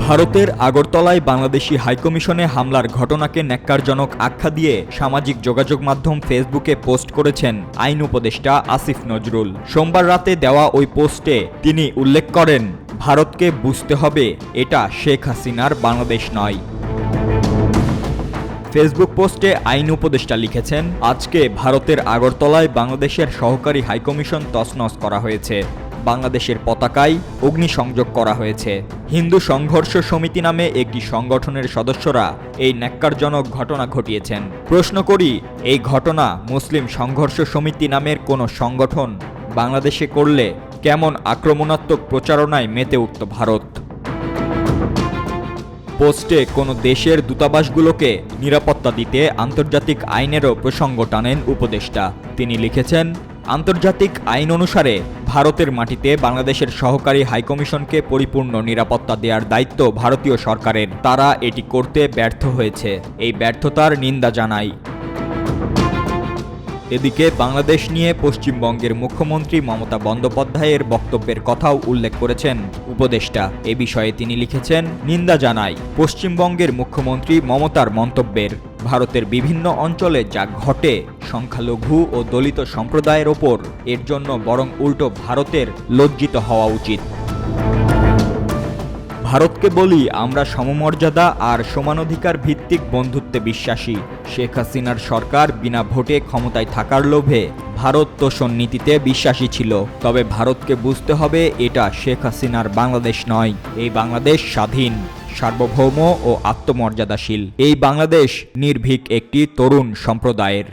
ভারতের আগরতলায় বাংলাদেশি হাইকমিশনে হামলার ঘটনাকে ন্যাক্কারজনক আখ্যা দিয়ে সামাজিক যোগাযোগ মাধ্যম ফেসবুকে পোস্ট করেছেন আইন উপদেষ্টা আসিফ নজরুল। সোমবার রাতে দেওয়া ওই পোস্টে তিনি উল্লেখ করেন, ভারতকে বুঝতে হবে এটা শেখ হাসিনার বাংলাদেশ নয়। ফেসবুক পোস্টে আইন উপদেষ্টা লিখেছেন, আজকে ভারতের আগরতলায় বাংলাদেশের সহকারী হাইকমিশন তছনছ করা হয়েছে। বাংলাদেশের পতাকায় অগ্নিসংযোগ করা হয়েছে। হিন্দু সংঘর্ষ সমিতি নামে একটি সংগঠনের সদস্যরা এই ন্যাক্কারজনক ঘটনা ঘটিয়েছেন। প্রশ্ন করি, এই ঘটনা মুসলিম সংঘর্ষ সমিতি নামের কোনো সংগঠন বাংলাদেশে করলে কেমন আক্রমণাত্মক প্রচারণায় মেতে উঠত ভারত? পোস্টে কোনো দেশের দূতাবাসগুলোকে নিরাপত্তা দিতে আন্তর্জাতিক আইনেরও প্রসঙ্গ টানেন উপদেষ্টা। তিনি লিখেছেন, আন্তর্জাতিক আইন অনুসারে ভারতের মাটিতে বাংলাদেশের সহকারী হাইকমিশনকে পরিপূর্ণ নিরাপত্তা দেওয়ার দায়িত্ব ভারতীয় সরকারের। তারা এটি করতে ব্যর্থ হয়েছে। এই ব্যর্থতার নিন্দা জানাই। এদিকে বাংলাদেশ নিয়ে পশ্চিমবঙ্গের মুখ্যমন্ত্রী মমতা বন্দ্যোপাধ্যায়ের বক্তব্যের কথাও উল্লেখ করেছেন উপদেষ্টা। এ বিষয়ে তিনি লিখেছেন, নিন্দা জানাই পশ্চিমবঙ্গের মুখ্যমন্ত্রী মমতার মন্তব্যের। ভারতের বিভিন্ন অঞ্চলে যা ঘটে সংখ্যালঘু ও দলিত সম্প্রদায়ের ওপর, এর জন্য বরং উল্টো ভারতের লজ্জিত হওয়া উচিত। ভারতকে বলি, আমরা সমমর্যাদা আর সমানাধিকার ভিত্তিক বন্ধুত্বে বিশ্বাসী। শেখ হাসিনার সরকার বিনা ভোটে ক্ষমতায় থাকার লোভে ভারত তোষণ নীতিতে বিশ্বাসী ছিল। তবে ভারতকে বুঝতে হবে এটা শেখ হাসিনার বাংলাদেশ নয়। এই বাংলাদেশ স্বাধীন, সার্বভৌম ও আত্মমর্যাদাশীল। এই বাংলাদেশ নির্ভীক একটি তরুণ সম্প্রদায়ের।